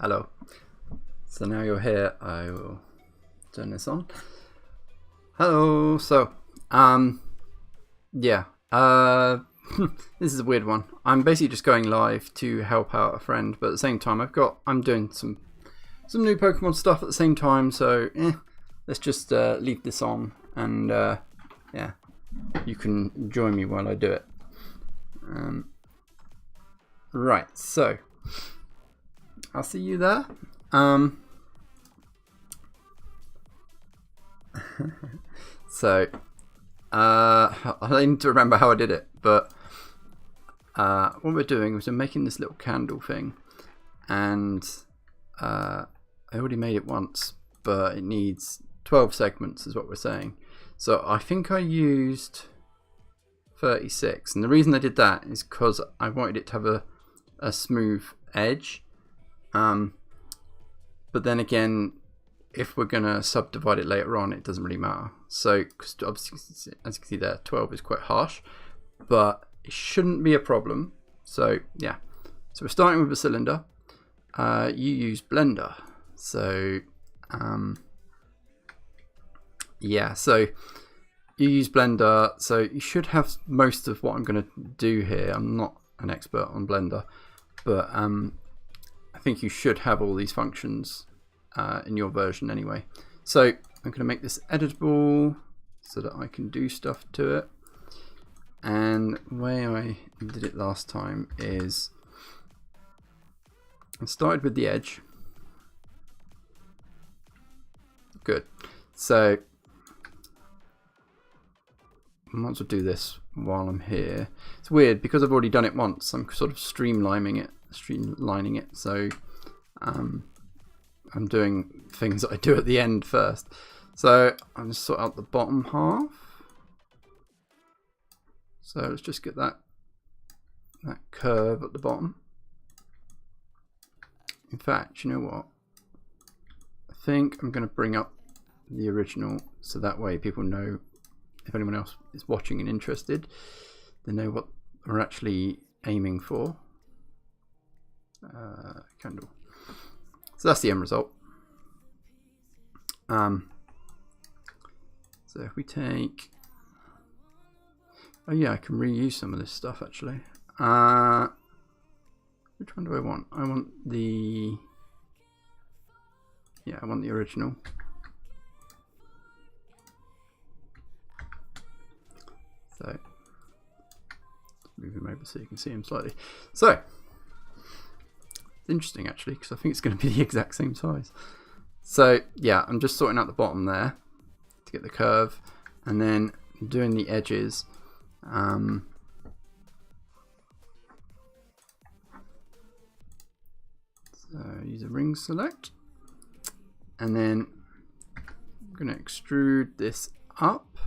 Hello. So now you're here, I will turn this on. Hello. So, yeah. This is a weird one. I'm basically just going live to help out a friend, but at the same time, I'm doing some new Pokemon stuff at the same time. So, let's just leave this on, and yeah, you can join me while I do it. Right. So, I'll see you there. So, I need to remember how I did it, but what we're doing is we're making this little candle thing, and I already made it once, but it needs 12 segments is what we're saying. So I think I used 36, and the reason I did that is because I wanted it to have a smooth edge. But then again, if we're gonna subdivide it later on, it doesn't really matter. So, because obviously, as you can see there, 12 is quite harsh, but it shouldn't be a problem. So yeah, so we're starting with a cylinder. You use Blender, so yeah, so you use Blender, so you should have most of what I'm gonna do here. I'm not an expert on Blender, but I think you should have all these functions in your version anyway. So I'm going to make this editable so that I can do stuff to it. And the way I did it last time is I started with the edge. Good. So I might as well do this while I'm here. It's weird because I've already done it once. I'm sort of streamlining it. So I'm doing things that I do at the end first. So I'm going to sort out the bottom half. So let's just get that curve at the bottom. In fact, you know what? I think I'm going to bring up the original so that way people know, if anyone else is watching and interested, they know what we're actually aiming for. Candle. So that's the end result. So if we take, oh yeah, I can reuse some of this stuff actually. Which one do I want? I want the, yeah, I want the original. So move him over so you can see him slightly. So interesting actually, because I think it's going to be the exact same size. So yeah, I'm just sorting out the bottom there to get the curve, and then doing the edges. So use a ring select, and then I'm going to extrude this up,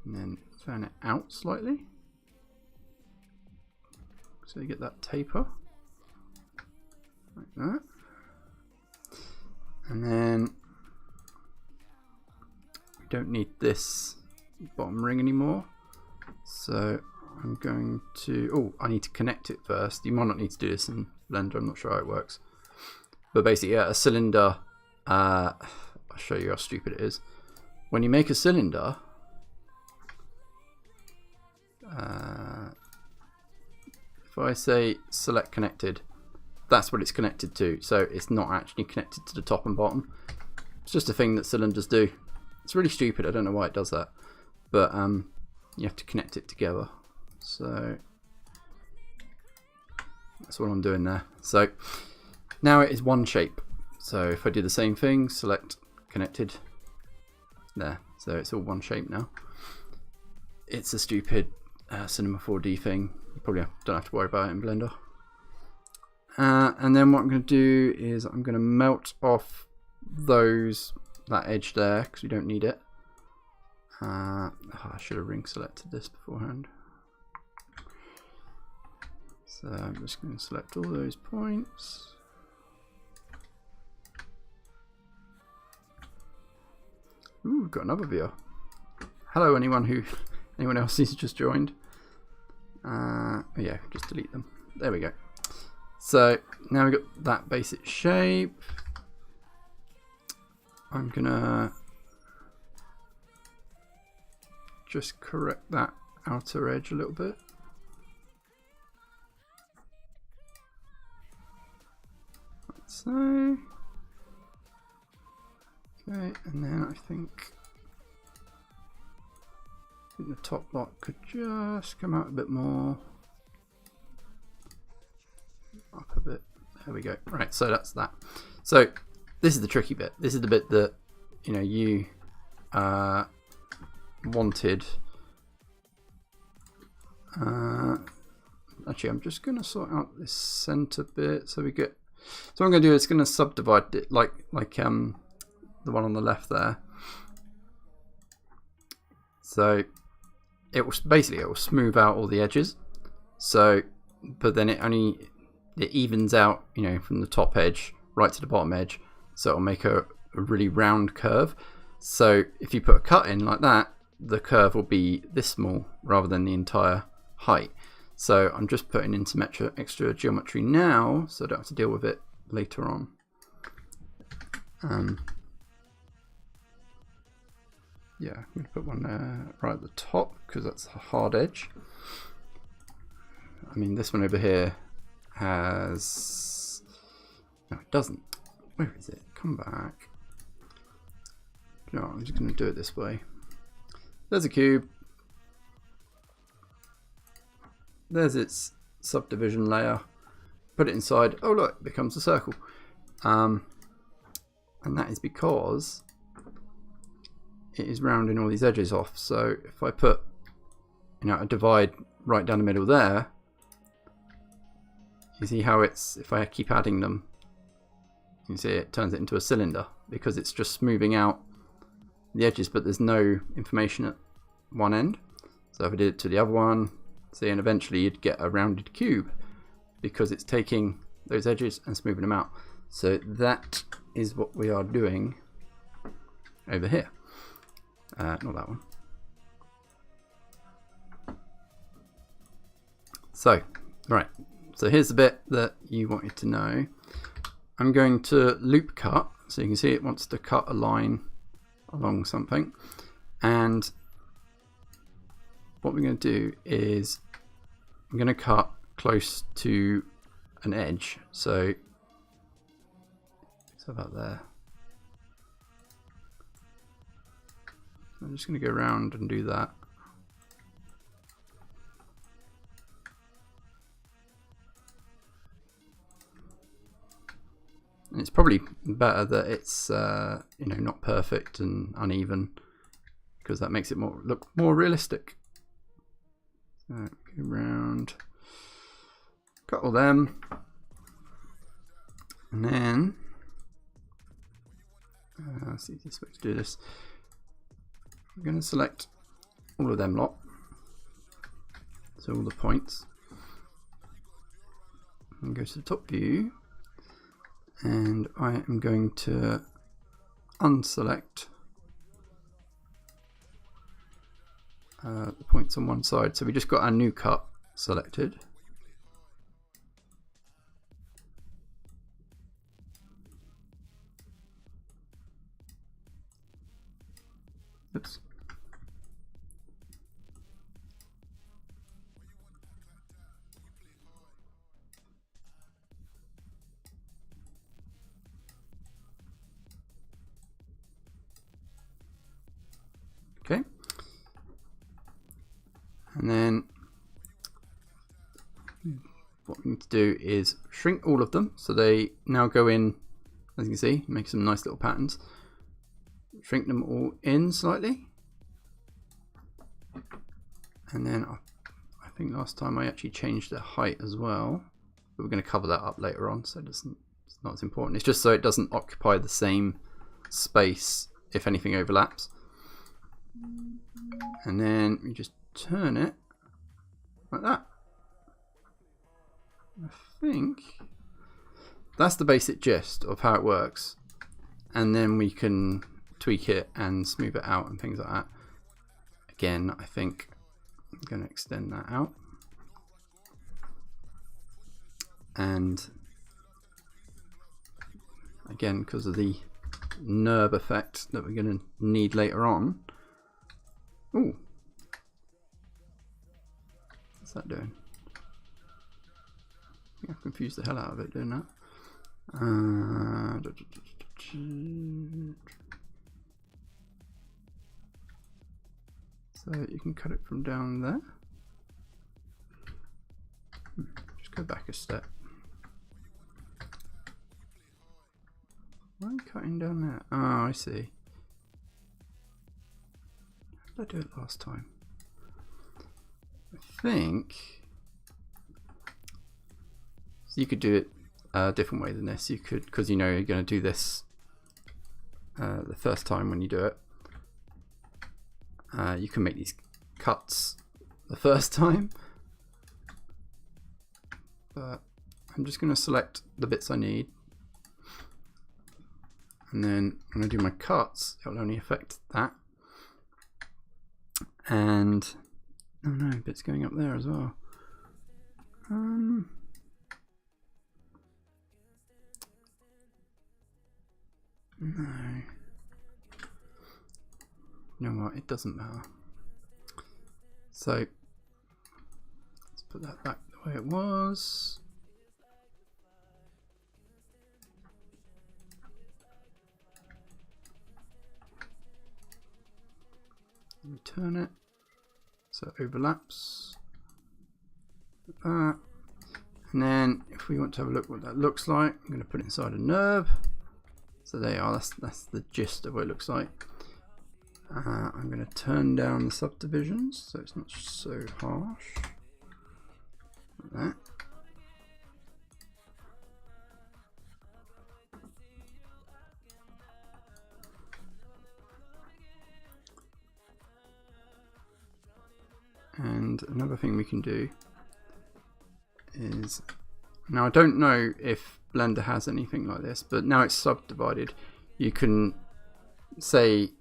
and then fan it out slightly. So you get that taper like that, and then we don't need this bottom ring anymore. So I'm going to, oh, I need to connect it first. You might not need to do this in Blender, I'm not sure how it works. But basically, yeah, a cylinder, I'll show you how stupid it is. When you make a cylinder, if I say select connected, that's what it's connected to. So it's not actually connected to the top and bottom. It's just a thing that cylinders do. It's really stupid. I don't know why it does that, but you have to connect it together. So that's what I'm doing there. So now it is one shape. So if I do the same thing, select connected, there. So it's all one shape now. It's a stupid Cinema 4D thing. You probably don't have to worry about it in Blender. And then what I'm going to do is I'm going to melt off that edge there because we don't need it. I should have ring selected this beforehand. So I'm just going to select all those points. Ooh, we've got another viewer. Hello, anyone else who's just joined. Yeah, just delete them. There we go. So now we've got that basic shape. I'm gonna just correct that outer edge a little bit. Like so. Okay, and then I think the top block could just come out a bit more. Up a bit. There we go. Right, so that's that. So this is the tricky bit. This is the bit that you wanted. Actually, I'm just going to sort out this center bit so we get. So what I'm going to do is going to subdivide it like the one on the left there. So it will smooth out all the edges. So, but then it evens out, from the top edge right to the bottom edge. So it'll make a really round curve. So if you put a cut in like that, the curve will be this small rather than the entire height. So I'm just putting in some extra geometry now, so I don't have to deal with it later on. Yeah, I'm going to put one right at the top because that's a hard edge. I mean, this one over here has... No, it doesn't. Where is it? Come back. No, I'm just going to do it this way. There's a cube. There's its subdivision layer. Put it inside. Oh look, it becomes a circle. And that is because it is rounding all these edges off. So if I put a divide right down the middle there, you see how it's, if I keep adding them, you see it turns it into a cylinder because it's just smoothing out the edges, but there's no information at one end. So if I did it to the other one, see, and eventually you'd get a rounded cube because it's taking those edges and smoothing them out. So that is what we are doing over here. Not that one. So, right. So here's the bit that you wanted to know. I'm going to loop cut, so you can see it wants to cut a line along something. And what we're going to do is I'm going to cut close to an edge. So about there. I'm just going to go around and do that. And it's probably better that it's not perfect and uneven, because that makes it look more realistic. So go around, cut all them, and then let's see this way to do this. I'm going to select all of them lot, so all the points, and go to the top view, and I am going to unselect the points on one side. So we just got our new cut selected. Oops. Okay. And then what we need to do is shrink all of them so they now go in, as you can see, make some nice little patterns. Shrink them all in slightly, and then I think last time I actually changed the height as well, but we're going to cover that up later on, so it's not as important. It's just so it doesn't occupy the same space if anything overlaps. And then we just turn it like that. I think that's the basic gist of how it works, and then we can tweak it and smooth it out and things like that. Again, I think I'm going to extend that out and again, because of the NURB effect that we're going to need later on. Ooh, what's that doing? I think I've confused the hell out of it doing that. So you can cut it from down there. Just go back a step. Why am I cutting down there? Oh, I see. How did I do it last time? I think so you could do it a different way than this. You could, because you know you're going to do this the first time when you do it. You can make these cuts the first time, but I'm just going to select the bits I need, and then when I do my cuts, it will only affect that. And oh no, bits going up there as well. No. You know what, it doesn't matter. So let's put that back the way it was. Return it so it overlaps with that. And then if we want to have a look what that looks like, I'm going to put it inside a NURB. So there you are, that's the gist of what it looks like. I'm going to turn down the subdivisions so it's not so harsh. Like that. And another thing we can do is, now I don't know if Blender has anything like this, but now it's subdivided, you can say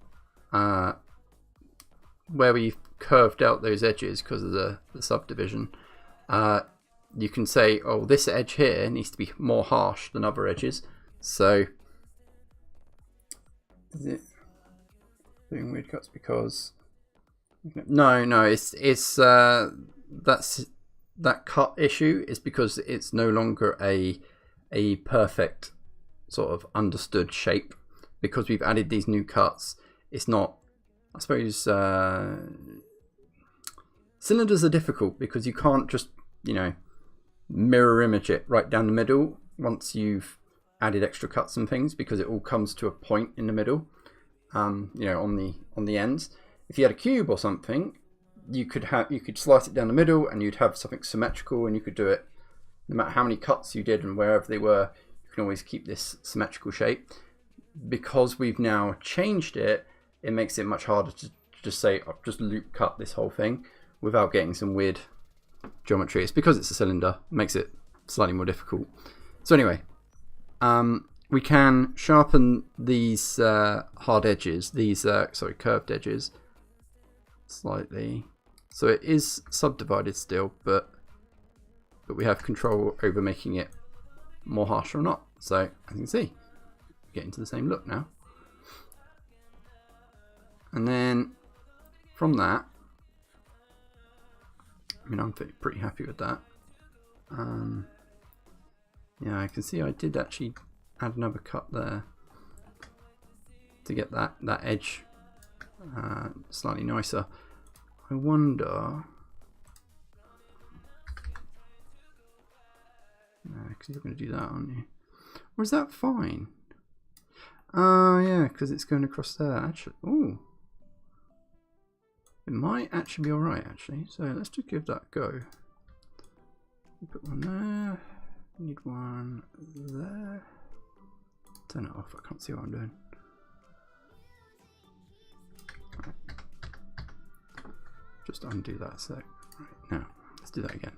where we've curved out those edges because of the subdivision, you can say, oh, this edge here needs to be more harsh than other edges. So is it doing weird cuts because no, it's that's that cut issue is because it's no longer a perfect sort of understood shape, because we've added these new cuts. It's not, I suppose, cylinders are difficult because you can't just, you know, mirror image it right down the middle once you've added extra cuts and things, because it all comes to a point in the middle, you know, on the ends. If you had a cube or something, you could slice it down the middle and you'd have something symmetrical, and you could do it no matter how many cuts you did and wherever they were, you can always keep this symmetrical shape. Because we've now changed it, it makes it much harder to just say, I've just loop cut this whole thing without getting some weird geometry. It's because it's a cylinder, it makes it slightly more difficult. So anyway, we can sharpen these hard edges, these curved edges slightly. So it is subdivided still, but we have control over making it more harsh or not. So as you can see, getting to the same look now. And then from that, I mean, I'm pretty happy with that. Yeah, I can see I did actually add another cut there to get that edge slightly nicer. I wonder, no, because you're going to do that, aren't you? Or is that fine? Yeah, because it's going across there. Actually, ooh, it might actually be all right. Actually, so let's just give that a go. Put one there. Need one there. Turn it off. I can't see what I'm doing. Right. Just undo that a sec. Right, now let's do that again.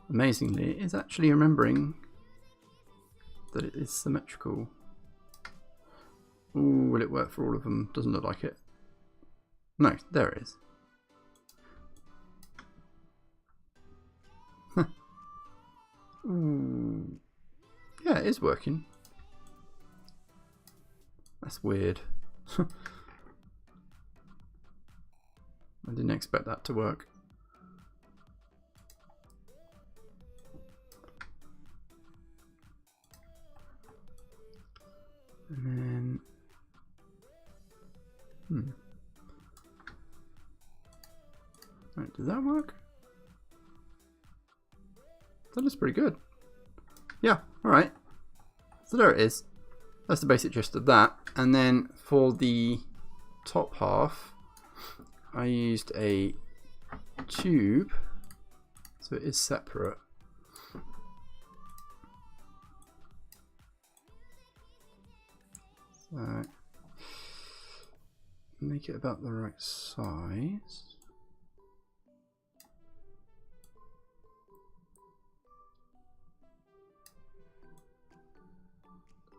Amazingly, it is actually remembering that it is symmetrical. Ooh, will it work for all of them? Doesn't look like it. No, there it is. Ooh. Yeah, it is working. That's weird. I didn't expect that to work. And then, right, did that work? That looks pretty good. Yeah, alright. So there it is. That's the basic gist of that. And then for the top half, I used a tube, so it is separate. So make it about the right size.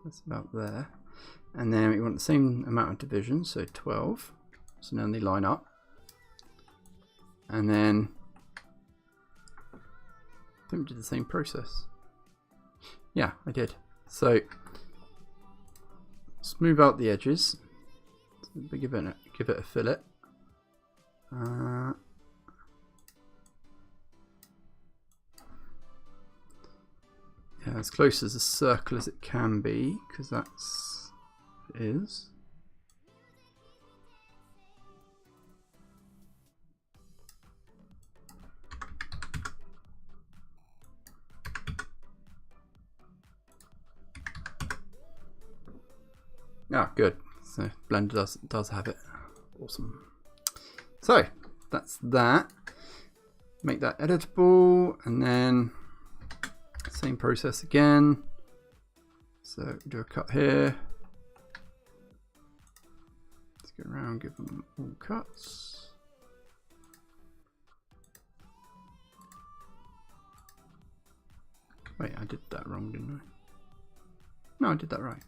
That's about there. And then we want the same amount of divisions, so 12. So now they line up. And then I think we did the same process. Yeah, I did. So smooth out the edges. Give it a fillet. Yeah, as close as a circle as it can be, because that's what it is. Ah, good. So Blender does have it. Awesome. So that's that. Make that editable, and then same process again. So do a cut here. Let's go around, give them all cuts. Wait, I did that wrong, didn't I? No, I did that right.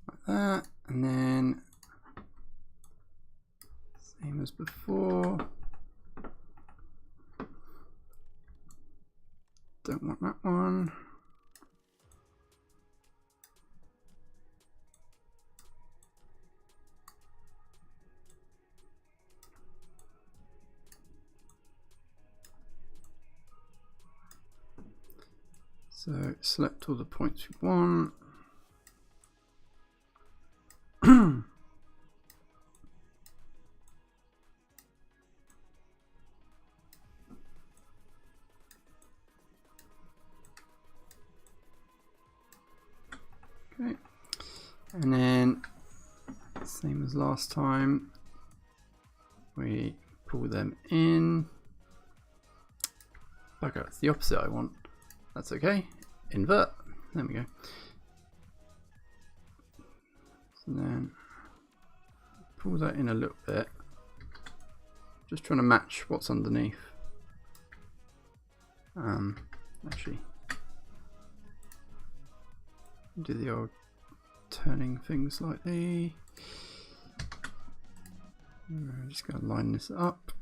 Like that, and then same as before. Don't want that one. So select all the points we want. Okay, and then same as last time, we pull them in. Bugger, it's the opposite I want. That's okay. Invert. There we go. So then pull that in a little bit. Just trying to match what's underneath. Actually, do the old turning thing slightly. I'm just going to line this up.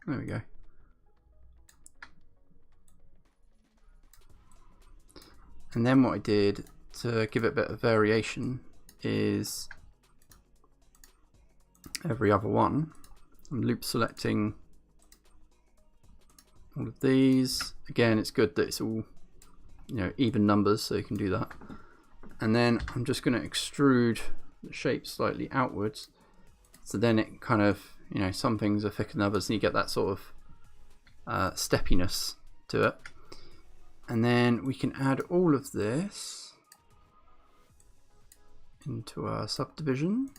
There we go. And then what I did to give it a bit of variation is every other one, I'm loop selecting all of these. Again, it's good that it's all, you know, even numbers, so you can do that. And then I'm just going to extrude the shape slightly outwards, so then it kind of, you know, some things are thicker than others, and you get that sort of steppiness to it. And then we can add all of this into our subdivision.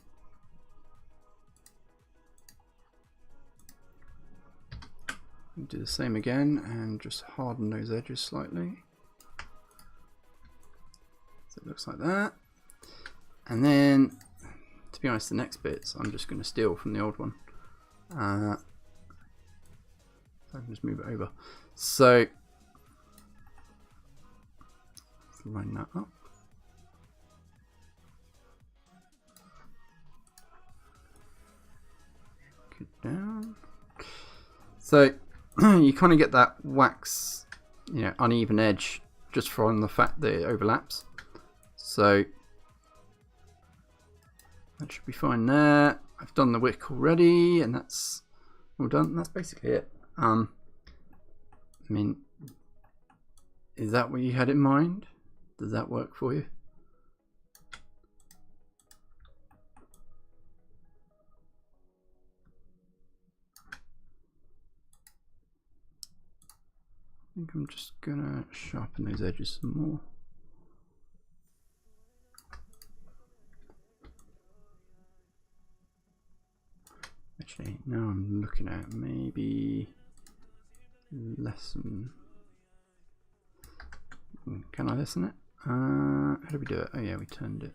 Do the same again and just harden those edges slightly. So it looks like that. And then, to be honest, the next bits I'm just going to steal from the old one. So I can just move it over. So let's line that up. So you kind of get that wax, you know, uneven edge just from the fact that it overlaps. So that should be fine there. I've done the wick already, and that's all done. That's basically it. I mean, is that what you had in mind? Does that work for you? I think I'm just gonna sharpen those edges some more. Actually, now I'm looking at maybe lessen. Can I lessen it? How do we do it? Oh yeah, we turned it.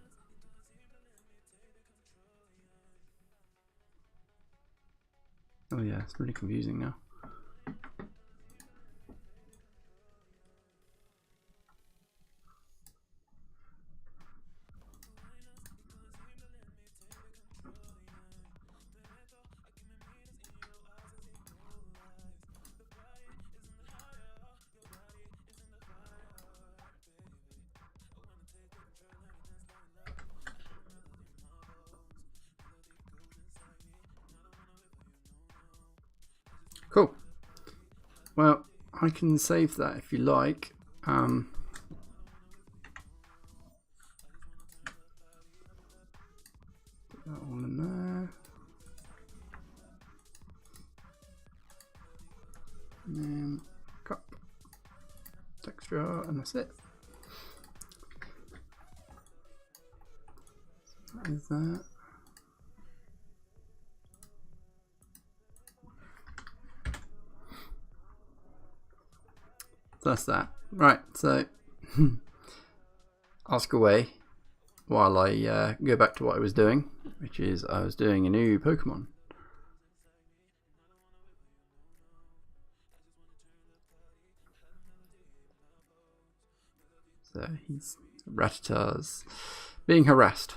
Oh yeah, it's really confusing now. Cool. Well, I can save that if you like. Put that all in there. And then cup, texture, and that's it. So that is that. That's that. Right, so ask away while I go back to what I was doing, which is I was doing a new Pokemon. So he's Rattata's being harassed.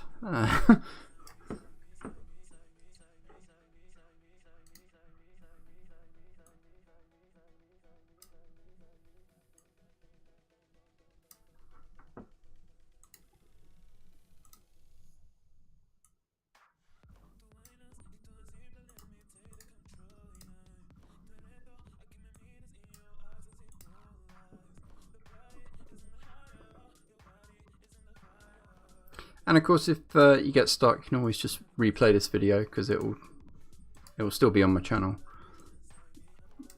And of course, if you get stuck, you can always just replay this video because it will still be on my channel.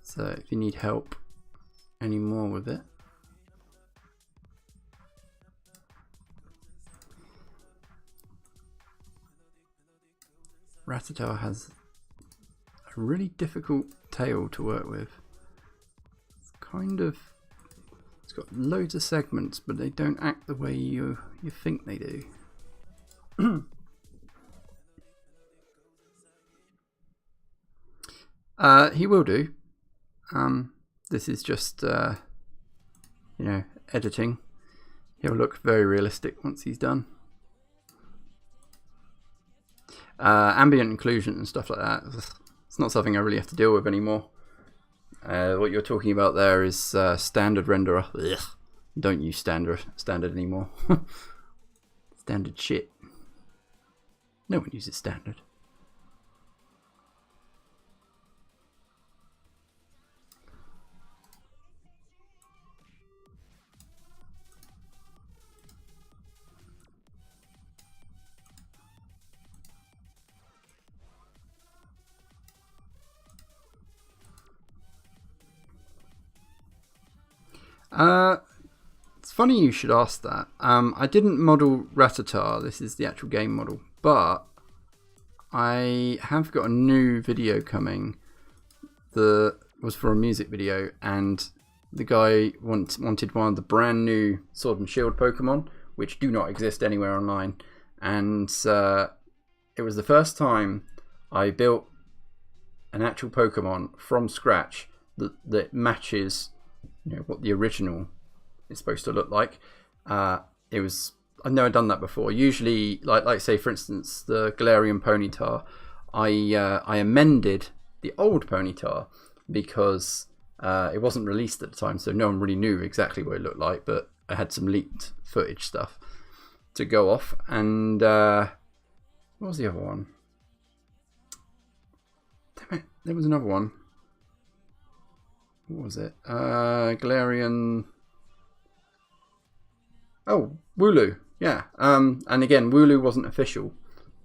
So if you need help any more with it, Rattata has a really difficult tail to work with. It's it's got loads of segments, but they don't act the way you think they do. He will do. This is just you know, editing. He'll look very realistic once he's done. Ambient inclusion and stuff like that, it's not something I really have to deal with anymore. What you're talking about there is standard renderer. Ugh. Don't use standard anymore. Standard shit. No one uses standard. It's funny you should ask that. I didn't model Rattata, this is the actual game model, but I have got a new video coming that was for a music video, and the guy wanted one of the brand new Sword and Shield Pokemon, which do not exist anywhere online, and it was the first time I built an actual Pokemon from scratch that matches, you know, what the original is supposed to look like. I've never done that before. Usually, like say for instance the Galarian Ponyta, I amended the old Ponyta because it wasn't released at the time, so no one really knew exactly what it looked like, but I had some leaked footage stuff to go off. And what was the other one? Damn it, there was another one. What was it? Galarian. Oh, Wooloo. Yeah. And again, Wooloo wasn't official.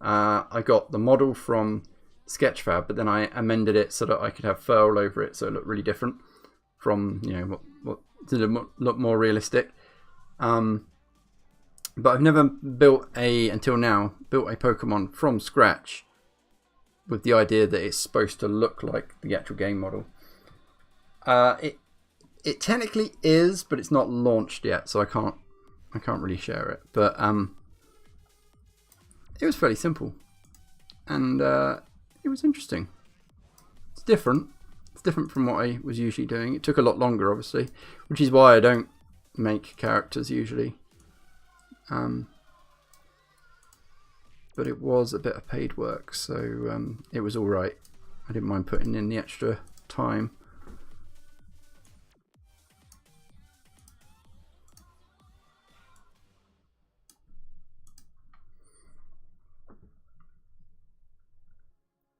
I got the model from Sketchfab, but then I amended it so that I could have fur all over it, so it looked really different from, you know, what did it look more realistic. But I've never until now built a Pokemon from scratch with the idea that it's supposed to look like the actual game model. It technically is, but it's not launched yet, so I can't really share it. But it was fairly simple, and it was interesting. It's different. It's different from what I was usually doing. It took a lot longer, obviously, which is why I don't make characters usually. But it was a bit of paid work, so it was all right. I didn't mind putting in the extra time.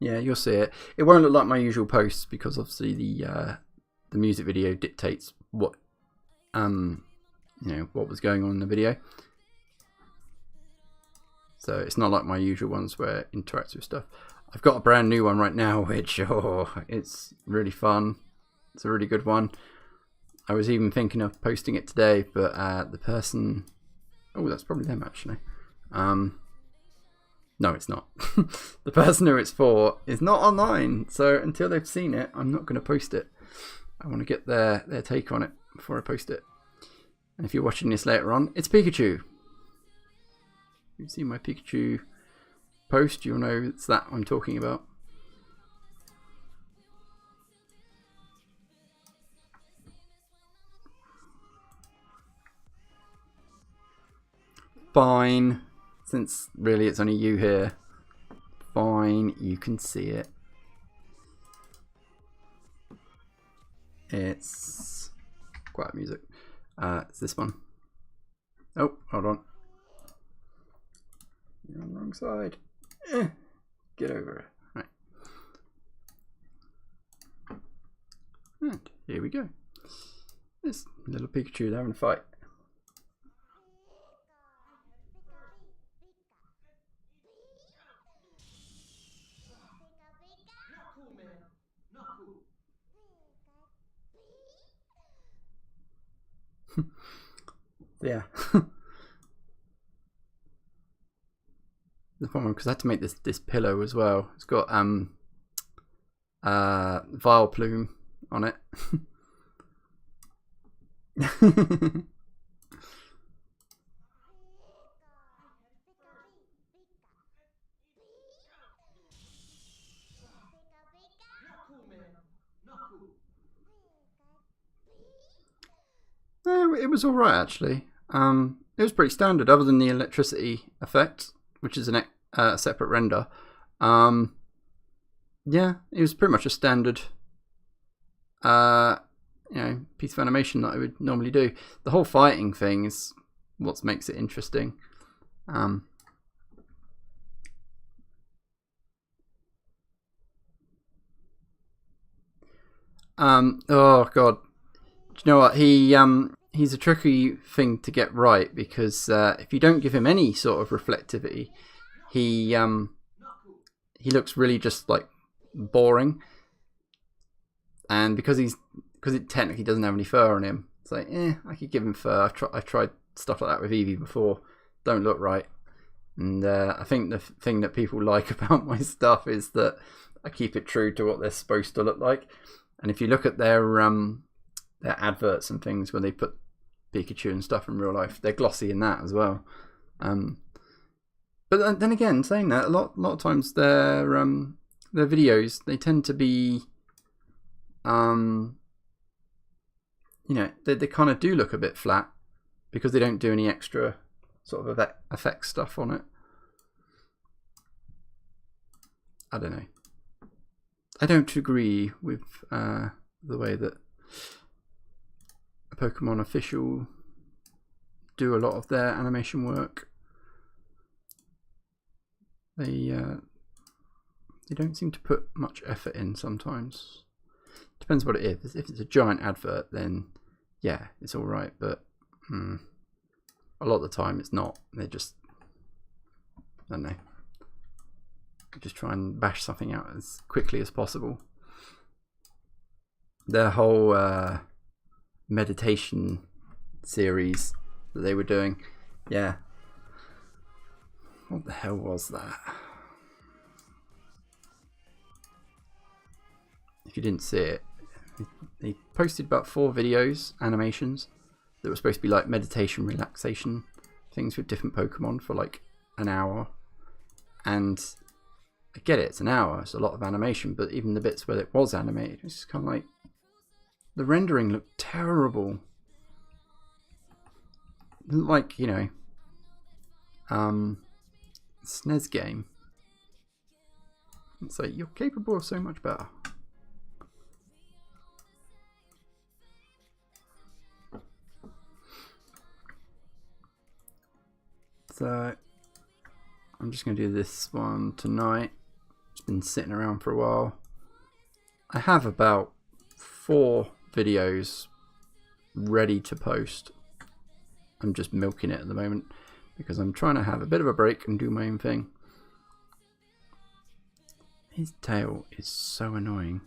Yeah, you'll see it. It won't look like my usual posts because obviously the music video dictates what you know, what was going on in the video. So it's not like my usual ones where it interacts with stuff. I've got a brand new one right now, which it's really fun. It's a really good one. I was even thinking of posting it today, but the person, that's probably them actually. No, it's not. The person who it's for is not online, so until they've seen it, I'm not going to post it. I want to get their take on it before I post it. And if you're watching this later on, it's Pikachu. You've seen my Pikachu post, you'll know it's that I'm talking about. Fine. Since really it's only you here, fine, you can see it. It's quiet music. It's this one. Oh, hold on. You're on the wrong side. Get over it. Right. And here we go. This little Pikachu, they're having a fight. Yeah. The problem, because I had to make this pillow as well. It's got Vileplume on it. It was alright actually. It was pretty standard, other than the electricity effect, which is a separate render. Yeah, it was pretty much a standard you know, piece of animation that I would normally do. The whole fighting thing is what makes it interesting. Oh god, do you know what, he's a tricky thing to get right, because if you don't give him any sort of reflectivity, he looks really just like boring. And because it technically doesn't have any fur on him, it's like, I could give him fur. I've tried stuff like that with Eevee before. Don't look right. And I think the thing that people like about my stuff is that I keep it true to what they're supposed to look like. And if you look at their adverts and things where they put Pikachu and stuff in real life, they're glossy in that as well. But then again, saying that, a lot of times their videos, they tend to be, you know, they kind of do look a bit flat because they don't do any extra sort of effect stuff on it. I don't know. I don't agree with the way that Pokemon Official do a lot of their animation work. They don't seem to put much effort in sometimes. Depends what it is. If it's a giant advert, then yeah, it's all right. But a lot of the time, it's not. They just, I don't know, just try and bash something out as quickly as possible. Their whole meditation series that they were doing, yeah. What the hell was that? If you didn't see it, they posted about 4 videos, animations, that were supposed to be like meditation, relaxation things with different Pokemon for like an hour. And I get it, it's an hour, it's a lot of animation, but even the bits where it was animated, it's just kind of like, the rendering looked terrible. Like, you know, SNES game. It's like, you're capable of so much better. So I'm just going to do this one tonight. It's been sitting around for a while. I have about 4 videos ready to post. I'm just milking it at the moment because I'm trying to have a bit of a break and do my own thing. His tail is so annoying.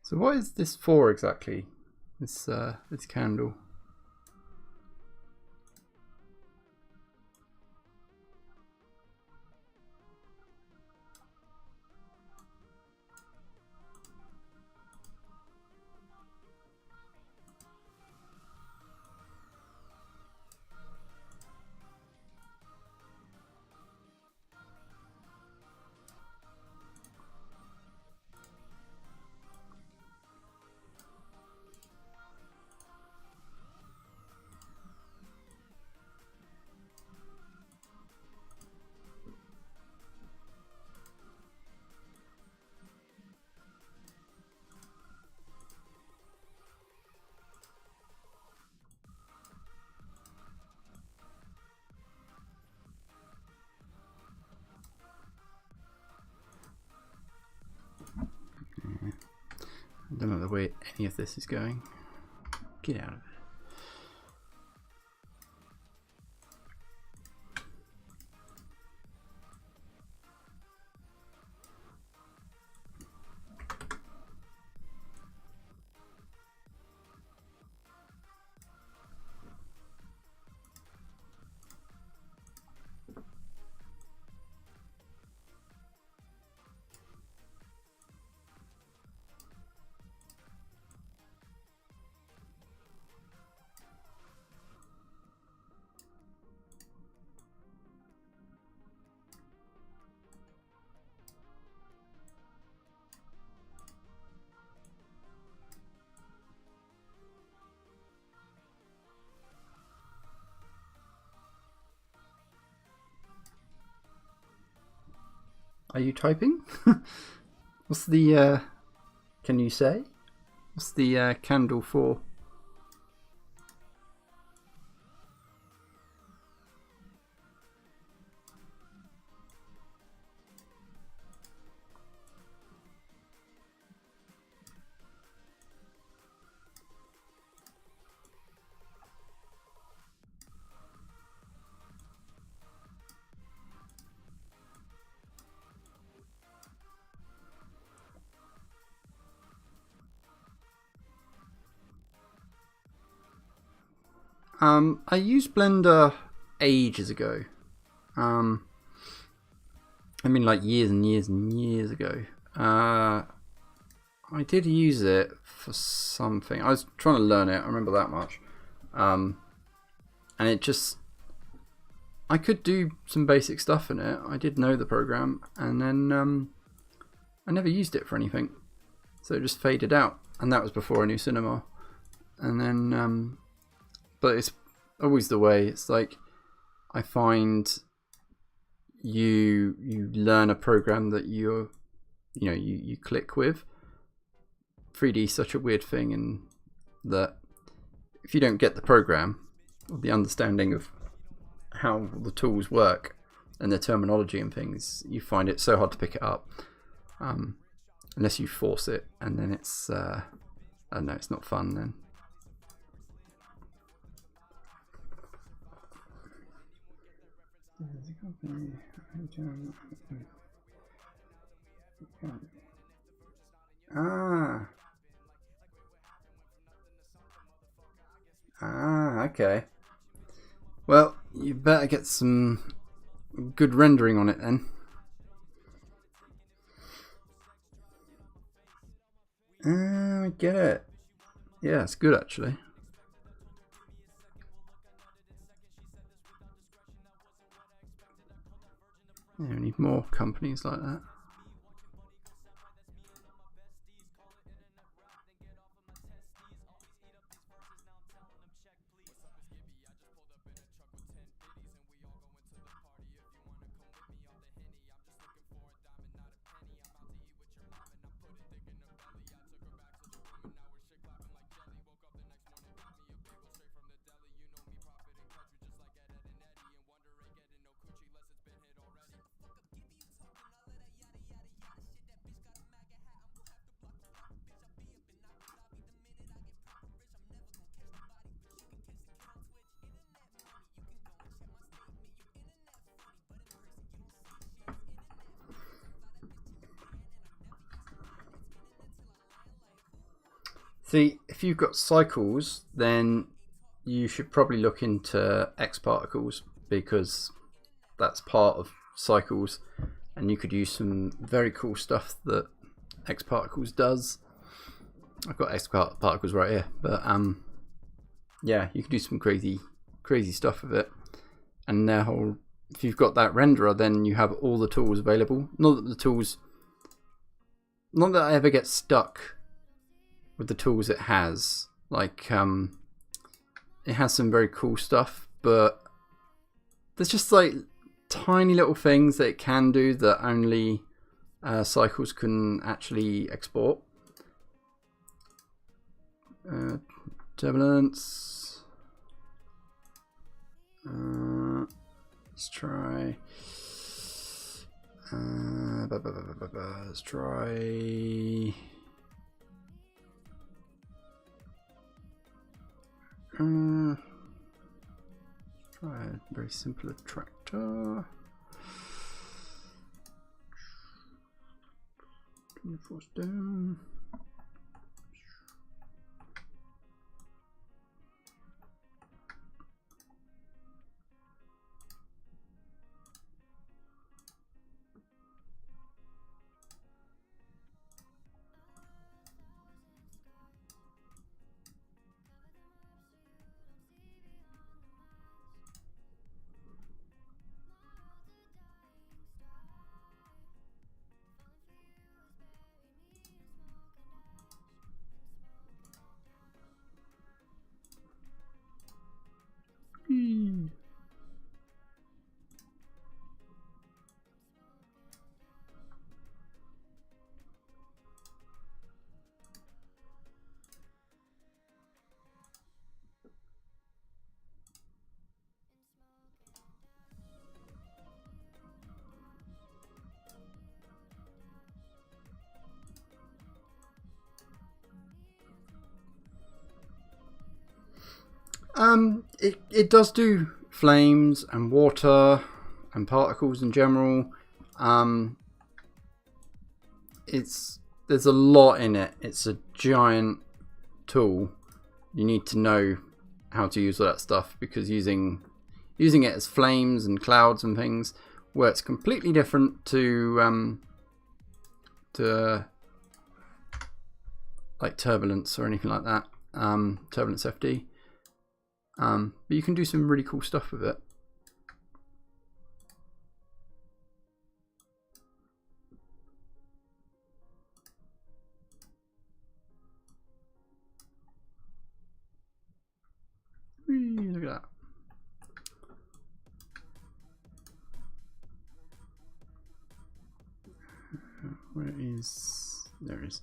So what is this for exactly? This candle. I don't know the way any of this is going. Get out of it. Are you typing? What's the, can you say? What's the candle for? I used Blender ages ago. I mean, like years and years and years ago. I did use it for something. I was trying to learn it. I remember that much. And it just, I could do some basic stuff in it. I did know the program, and then I never used it for anything. So it just faded out, and that was before I knew cinema. And then, but it's always the way. It's like, I find you learn a program that you click with. 3D is such a weird thing, and that if you don't get the program or the understanding of how the tools work and the terminology and things, you find it so hard to pick it up, unless you force it, and then it's I don't know, it's not fun then. Okay. Well, you better get some good rendering on it then. I get it. Yeah, it's good actually. Yeah, we need more companies like that. See, if you've got cycles, then you should probably look into X particles, because that's part of cycles, and you could use some very cool stuff that X particles does. I've got X particles right here, but yeah, you can do some crazy stuff with it. And now, if you've got that renderer, then you have all the tools available. Not that I ever get stuck with the tools it has. Like, it has some very cool stuff, but there's just like tiny little things that it can do that only cycles can actually export. Turbulence. Let's try. Let's try. Try a very simple attractor. Force down. It does do flames and water and particles in general. There's a lot in it. It's a giant tool. You need to know how to use all that stuff, because using it as flames and clouds and things works completely different to like turbulence or anything like that. Turbulence FD. But you can do some really cool stuff with it. Whee, look at that. Where is... there it is.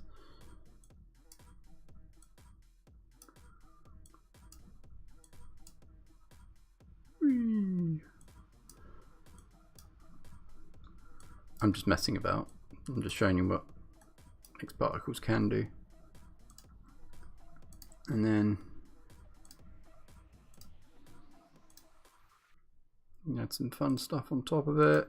Whee. I'm just messing about. I'm just showing you what X particles can do. And then add some fun stuff on top of it.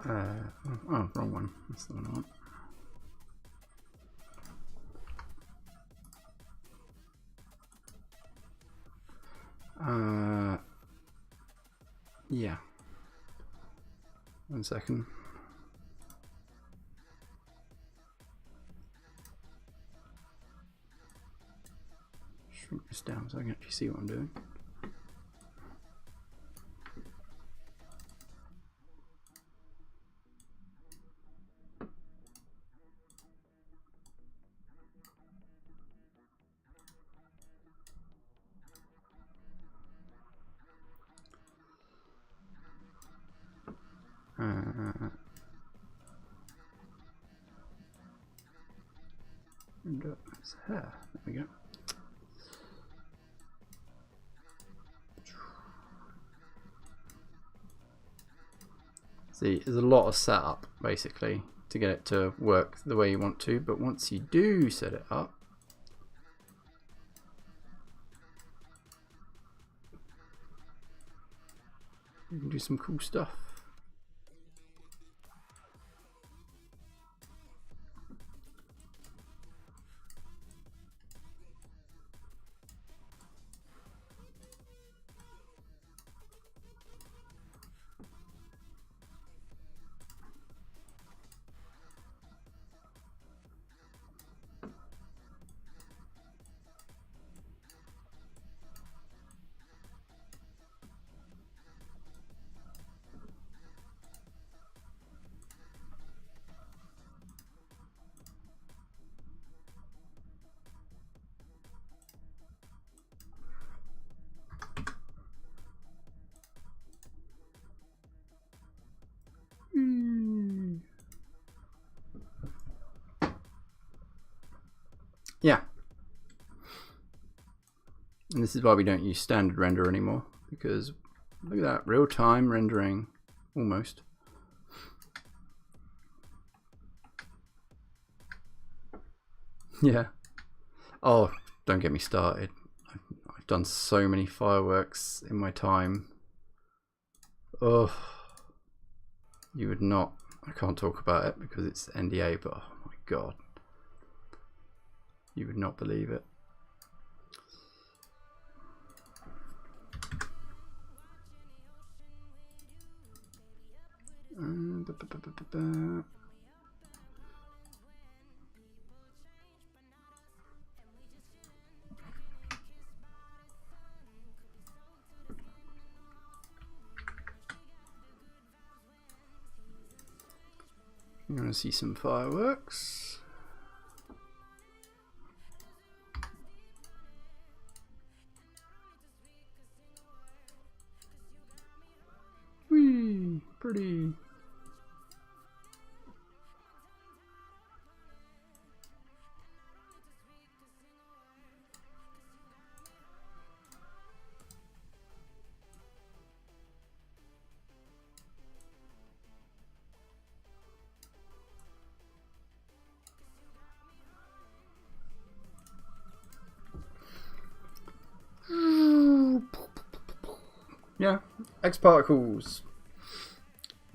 Oh, wrong one. That's the one I want. Yeah. 1 second. Shrink this down so I can actually see what I'm doing. And it's hair. There we go. See, there's a lot of setup basically to get it to work the way you want to, but once you do set it up, you can do some cool stuff. Yeah. And this is why we don't use standard render anymore, because look at that, real-time rendering, almost. Yeah. Oh, don't get me started. I've done so many fireworks in my time. Oh, you would not. I can't talk about it because it's NDA, but oh my god. You would not believe it. You want to see some fireworks? Whee! Pretty. X particles.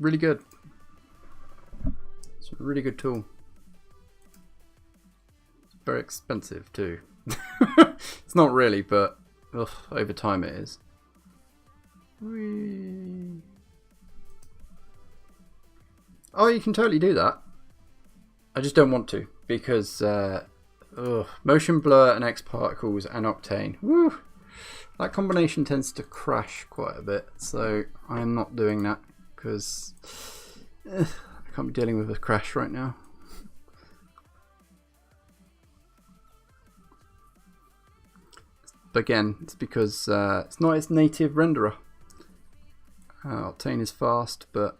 Really good. It's a really good tool. It's very expensive too. It's not really, but over time it is. Whee. Oh, you can totally do that. I just don't want to because motion blur and X particles and octane. Woo! That combination tends to crash quite a bit, so I'm not doing that because I can't be dealing with a crash right now. But again, it's because it's not its native renderer. Octane is fast, but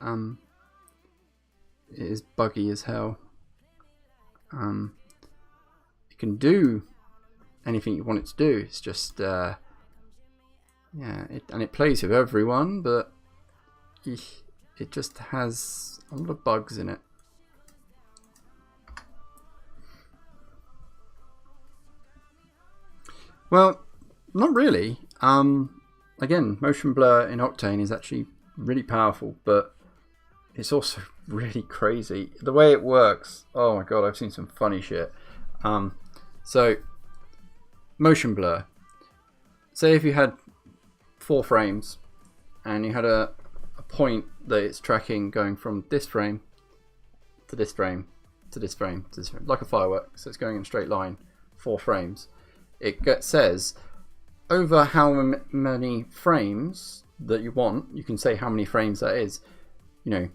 it is buggy as hell. It can do anything you want it to do. It's just yeah, it plays with everyone, but it just has a lot of bugs in it. Well, not really. Again, motion blur in Octane is actually really powerful, but it's also really crazy. The way it works, oh my god, I've seen some funny shit. So, motion blur. Say if you had 4 frames and you had a point that it's tracking going from this frame to this frame to this frame to this frame, like a firework, so it's going in a straight line, 4 frames. It says over how many frames that you want, you can say how many frames that is, you know,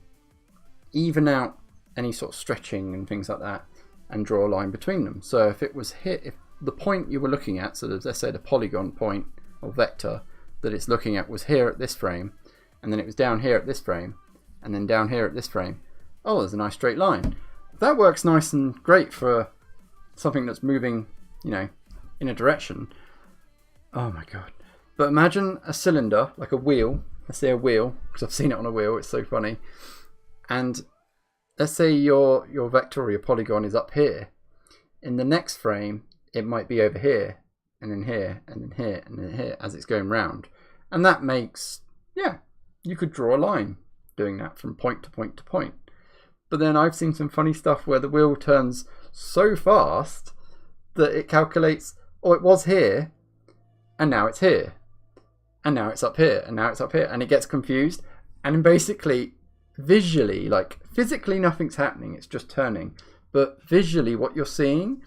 even out any sort of stretching and things like that, and draw a line between them. So if it was hit, if the point you were looking at, so let's say the polygon point or vector that it's looking at was here at this frame, and then it was down here at this frame, and then down here at this frame, oh, there's a nice straight line. That works nice and great for something that's moving, you know, in a direction. Oh my god. But imagine a cylinder, like a wheel. Let's say a wheel, because I've seen it on a wheel, it's so funny. And let's say your vector or your polygon is up here. In the next frame, it might be over here, and then here, and then here, and then here, as it's going round. And that makes, yeah, you could draw a line doing that from point to point to point. But then I've seen some funny stuff where the wheel turns so fast that it calculates, oh, it was here, and now it's here, and now it's up here, and now it's up here, and it gets confused. And basically, visually, like physically nothing's happening, it's just turning. But visually what you're seeing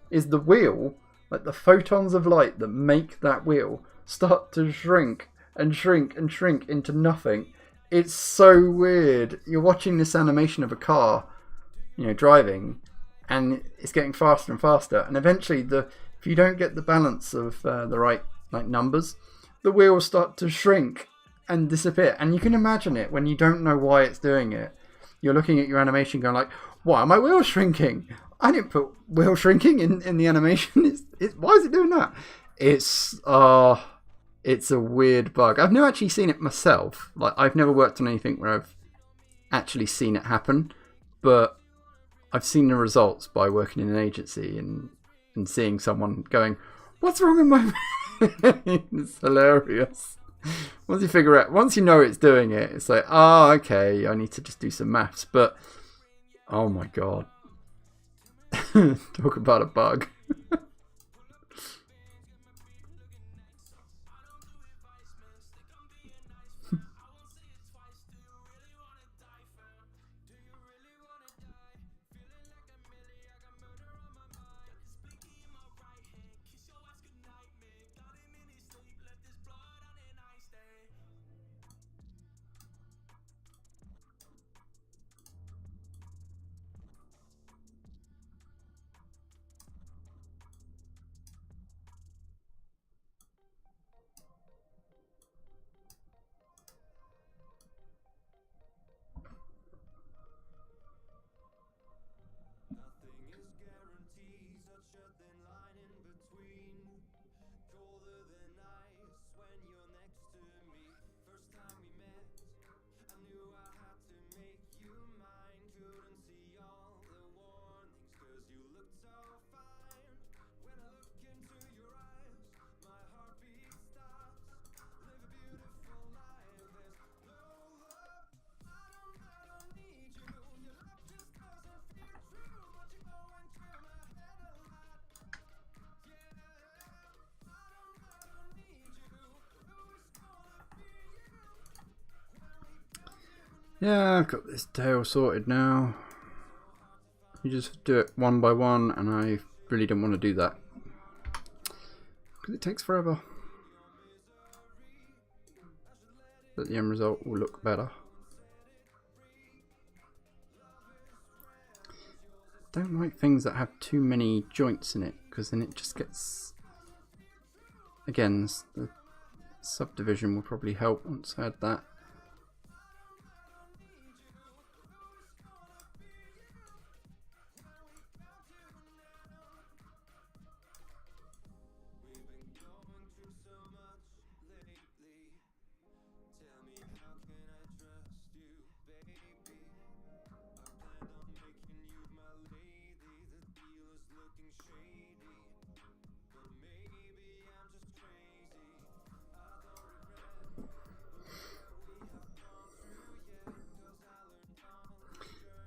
is the wheel, like the photons of light that make that wheel, start to shrink and shrink and shrink into nothing. It's so weird. You're watching this animation of a car, you know, driving, and it's getting faster and faster, and eventually if you don't get the balance of the right like numbers, the wheels start to shrink and disappear. And you can imagine it when you don't know why it's doing it. You're looking at your animation going like, why are my wheels shrinking? I didn't put wheel shrinking in the animation. Why is it doing that? It's a weird bug. I've never actually seen it myself. Like, I've never worked on anything where I've actually seen it happen, but I've seen the results by working in an agency and seeing someone going, what's wrong with my... It's hilarious. Once you know it's doing it, it's like, oh, okay, I need to just do some maths. But, oh my god. Talk about a bug. Yeah, I've got this tail sorted now. You just do it one by one, and I really don't want to do that because it takes forever. But the end result will look better. Don't like things that have too many joints in it, because then it just gets... Again, the subdivision will probably help once I add that.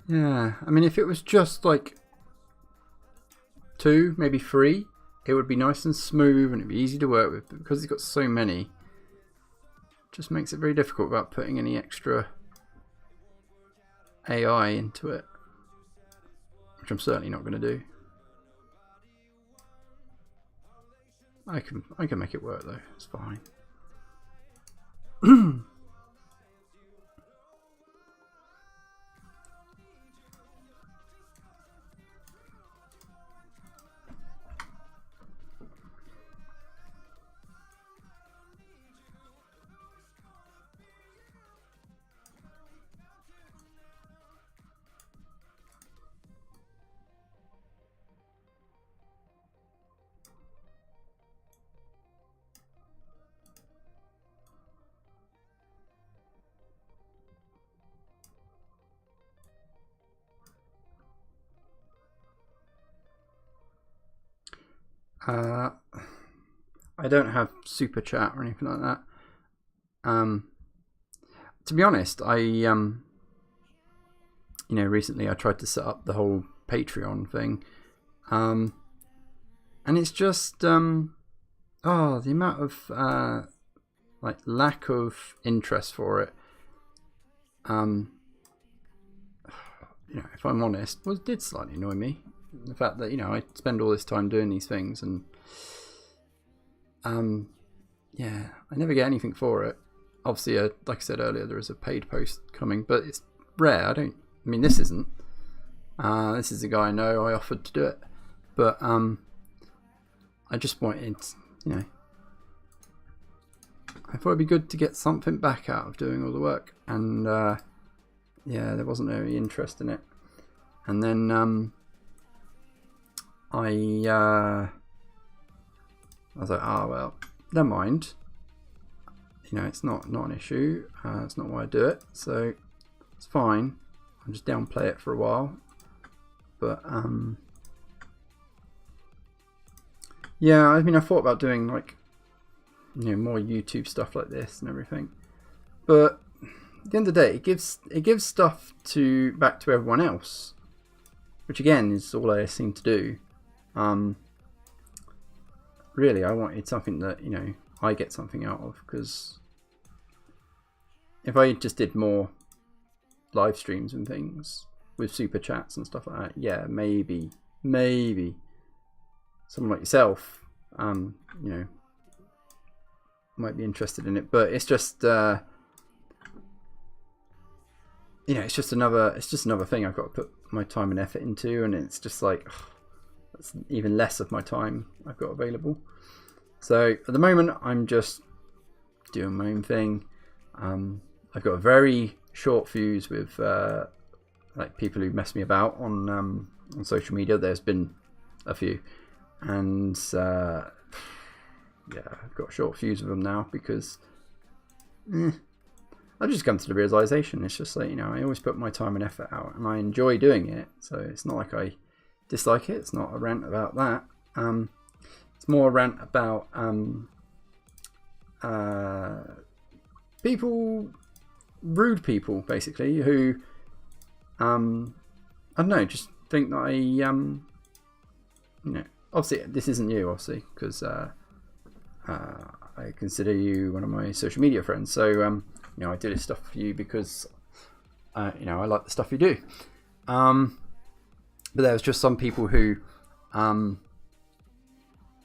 Yeah, I mean, if it was just like 2, maybe 3, it would be nice and smooth and it'd be easy to work with. But because it's got so many, it just makes it very difficult about putting any extra AI into it, which I'm certainly not going to do. I can make it work though. It's fine. I don't have super chat or anything like that. To be honest, recently I tried to set up the whole Patreon thing, and it's just the amount of like lack of interest for it. If I'm honest, it did slightly annoy me. The fact that I spend all this time doing these things and I never get anything for it. Obviously, like I said earlier, there is a paid post coming, but it's rare. This isn't. This is a guy I know. I offered to do it, but I just wanted, I thought it'd be good to get something back out of doing all the work, and there wasn't any interest in it. And then I was like, well, never mind. It's not an issue. It's not why I do it, so it's fine. I'll just downplay it for a while. But I thought about doing like more YouTube stuff like this and everything. But at the end of the day, it gives stuff back to everyone else, which again is all I seem to do. Really, I wanted something that I get something out of, because if I just did more live streams and things with super chats and stuff like that, maybe someone like yourself, might be interested in it. But it's just, it's just another thing I've got to put my time and effort into, and it's just like, that's even less of my time I've got available. So at the moment, I'm just doing my own thing. I've got a very short fuse with like people who mess me about on social media. There's been a few, and I've got a short fuse with them now, because I've just come to the realization. It's just like, I always put my time and effort out, and I enjoy doing it. So it's not like I dislike it. It's not a rant about that. It's more a rant about rude people basically, who I don't know, just think that obviously this isn't you, obviously, because I consider you one of my social media friends. So I do this stuff for you because you know, I like the stuff you do. But there was just some people who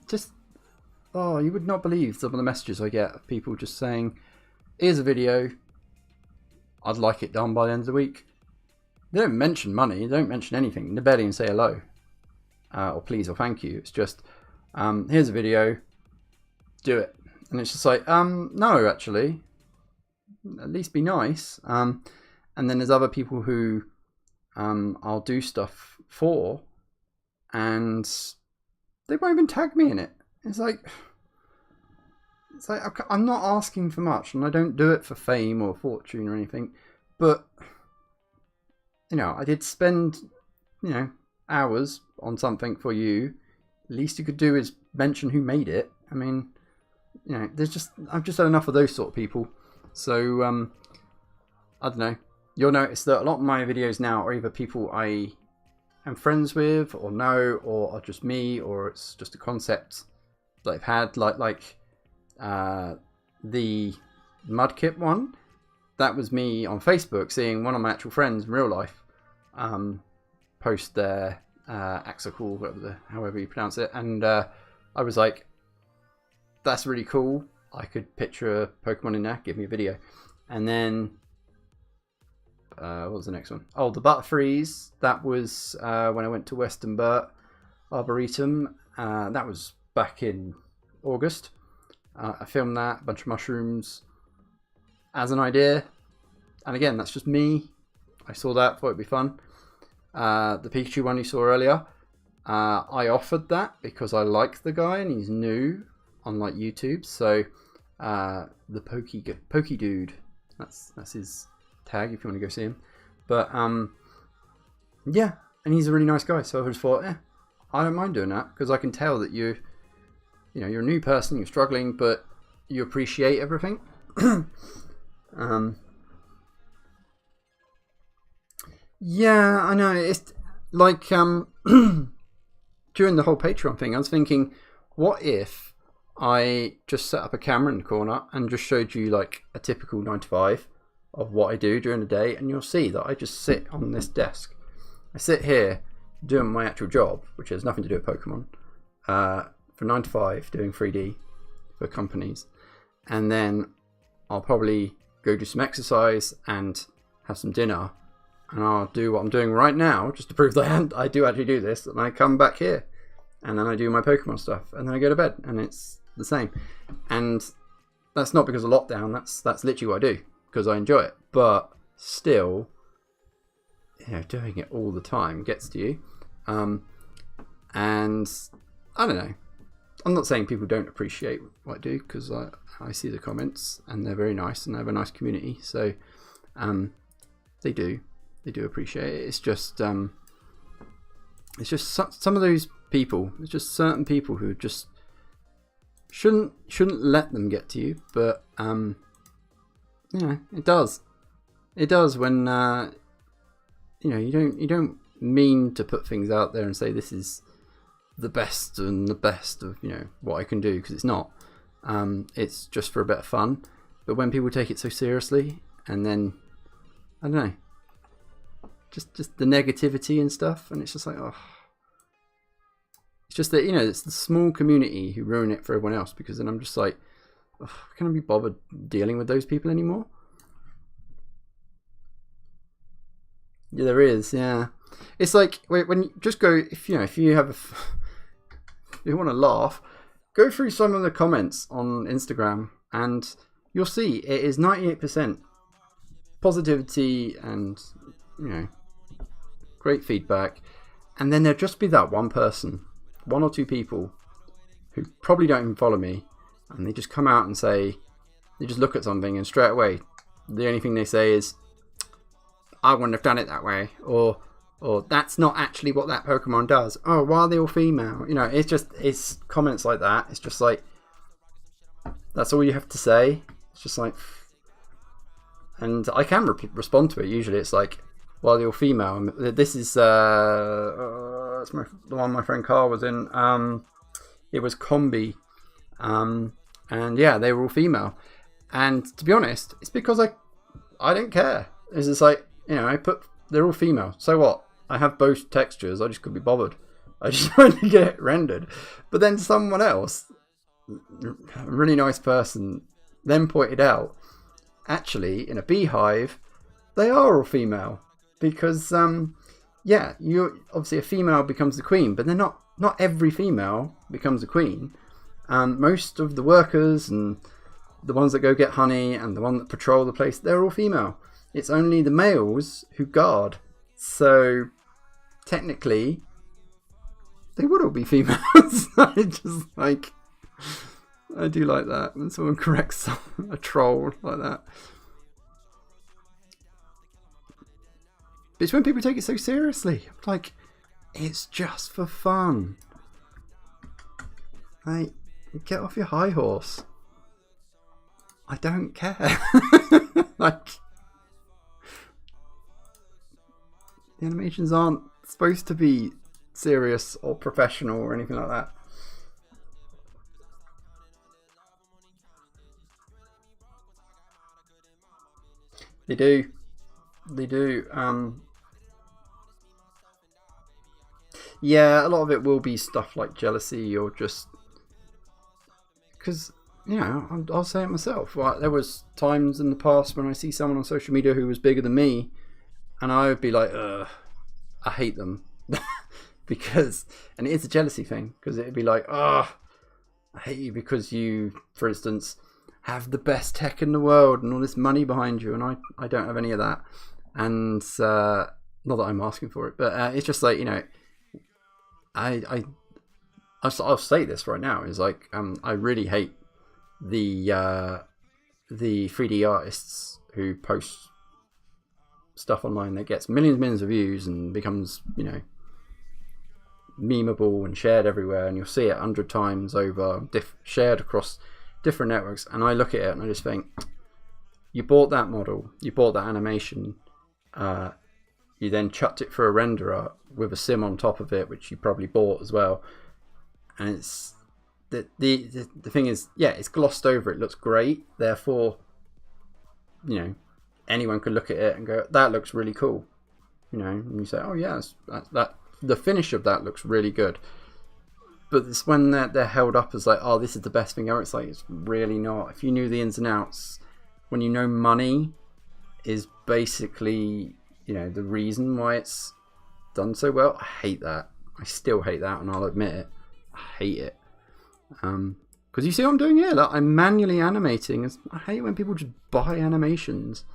just, oh, you would not believe some of the messages I get of people just saying, here's a video, I'd like it done by the end of the week. They don't mention money, they don't mention anything, they barely even say hello, or please or thank you. It's just, here's a video, do it. And it's just like, no, actually, at least be nice. And then there's other people who I'll do stuff for, and they won't even tag me in it. It's like I'm not asking for much, and I don't do it for fame or fortune or anything. But you know, I did spend, you know, hours on something for you. The least you could do is mention who made it. I mean, you know, I've just had enough of those sort of people. So I don't know. You'll notice that a lot of my videos now are either people I am friends with or know, or are just me, or it's just a concept that I've had, like the Mudkip one. That was me on Facebook seeing one of my actual friends in real life post their Axical, however you pronounce it, and I was like, that's really cool. I could picture a Pokemon in there, give me a video. And then what was the next one? Oh, the Butterfrees. That was when I went to Western Burt Arboretum. That was back in August. I filmed that, a bunch of mushrooms as an idea. And again, that's just me. I saw that, thought it'd be fun. The Pikachu one you saw earlier, I offered that because I like the guy and he's new on like YouTube. So the Pokey Dude, that's his tag if you want to go see him. But yeah, and he's a really nice guy. So I just thought, I don't mind doing that, because I can tell that you're a new person, you're struggling, but you appreciate everything. Yeah, I know. It's like during the whole Patreon thing, I was thinking, what if I just set up a camera in the corner and just showed you like a typical 9 to 5 of what I do during the day, and you'll see that I just sit on this desk. I sit here doing my actual job, which has nothing to do with Pokemon, for 9 to 5 doing 3D for companies, and then I'll probably go do some exercise and have some dinner, and I'll do what I'm doing right now just to prove that I do actually do this, and I come back here and then I do my Pokemon stuff, and then I go to bed, and it's the same. And that's not because of lockdown, that's literally what I do because I enjoy it. But still, you know, doing it all the time gets to you. And I don't know, I'm not saying people don't appreciate what I do, because I see the comments and they're very nice and they have a nice community, so they do appreciate it. It's just some of those people, it's just certain people who just shouldn't let them get to you, but you know, it does when you know, you don't mean to put things out there and say this is the best and the best of, you know, what I can do, because it's not. It's just for a bit of fun. But when people take it so seriously, and then I don't know, just the negativity and stuff, and it's just like, oh, it's just that, you know, it's the small community who ruin it for everyone else, because then I'm just like, oh, can I be bothered dealing with those people anymore? Yeah, there is. Yeah, it's like when you just go, if you have if you want to laugh, go through some of the comments on Instagram, and you'll see it is 98% positivity and, you know, great feedback, and then there'll just be that one person, one or two people who probably don't even follow me, and they just come out and say, they just look at something and straight away the only thing they say is, I wouldn't have done it that way, or that's not actually what that Pokemon does. Oh, why are they all female? You know, it's comments like that. It's just like, that's all you have to say. It's just like, and I can respond to it. Usually it's like, why are they all female? This is that's the one my friend Carl was in. It was Combi, and yeah, they were all female. And to be honest, it's because I don't care. It's just like, you know, they're all female. So what? I have both textures. I just couldn't be bothered. I just wanted to get it rendered. But then someone else, a really nice person, then pointed out, actually, in a beehive, they are all female. Because, yeah, obviously a female becomes the queen, but they're not every female becomes a queen. Most of the workers and the ones that go get honey and the ones that patrol the place, they're all female. It's only the males who guard. So technically, they would all be females. I do like that when someone corrects a troll like that. But it's when people take it so seriously. Like, it's just for fun. Like, get off your high horse. I don't care. Like, the animations aren't supposed to be serious or professional or anything like that. They do. Yeah, a lot of it will be stuff like jealousy or just because, you know, I'll say it myself. Right? There was times in the past when I see someone on social media who was bigger than me, and I would be like, I hate them. Because, and it is a jealousy thing, because it'd be like, I hate you because you, for instance, have the best tech in the world and all this money behind you, and I don't have any of that. And not that I'm asking for it, but it's just like, you know, I'll say this right now, is like, I really hate the 3D artists who post stuff online that gets millions and millions of views and becomes, you know, memeable and shared everywhere, and you'll see it 100 times over, shared across different networks, and I look at it and I just think, you bought that model, you bought that animation, you then chucked it for a renderer with a sim on top of it, which you probably bought as well, and it's the thing is, yeah, it's glossed over, it looks great, therefore, you know, anyone could look at it and go, that looks really cool, you know, and you say, oh yes, that the finish of that looks really good. But it's when they're held up as like, oh, this is the best thing ever. It's like, it's really not. If you knew the ins and outs, when you know money is basically, you know, the reason why it's done so well, I hate that. I still hate that, and I'll admit it. I hate it. Because you see what I'm doing here? Like, I'm manually animating. I hate when people just buy animations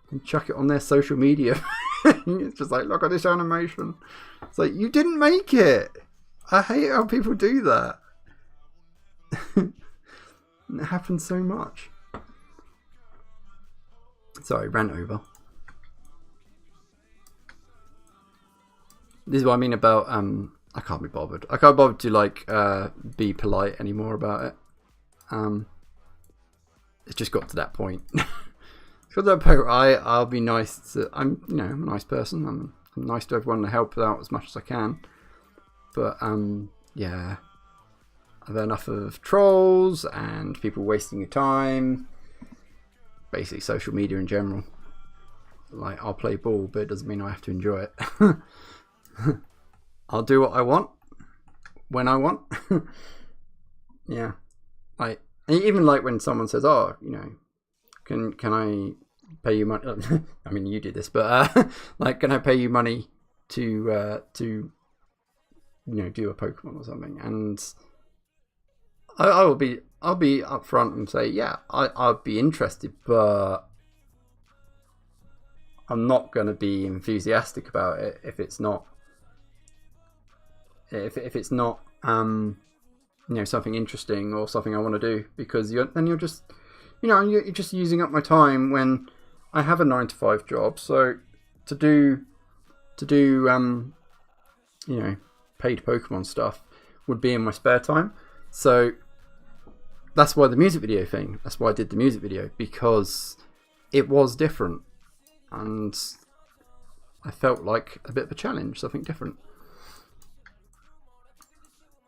and chuck it on their social media. It's just like, look at this animation. It's like, you didn't make it. I hate how people do that. It happens so much. Sorry, rant over. This is what I mean about I can't be bothered. I can't bother to like be polite anymore about it. It's just got to that point. It's got to that point where I'll be nice to, I'm, you know, I'm a nice person. I'm nice to everyone to help out as much as I can. But yeah, I've had enough of trolls and people wasting your time. Basically, social media in general. Like, I'll play ball, but it doesn't mean I have to enjoy it. I'll do what I want when I want. Yeah, like even like when someone says, "Oh, you know, can I pay you money?" I mean, you did this, but like, can I pay you money to you know, do a Pokemon or something? And I'll be upfront and say, yeah, I'll be interested, but I'm not going to be enthusiastic about it if it's not if it's not you know, something interesting or something I want to do, because then you're just, you know, you're just using up my time when I have a 9-to-5 job. So to do you know, paid Pokemon stuff would be in my spare time. So that's why the music video thing, that's why I did the music video, because it was different and I felt like a bit of a challenge, something different.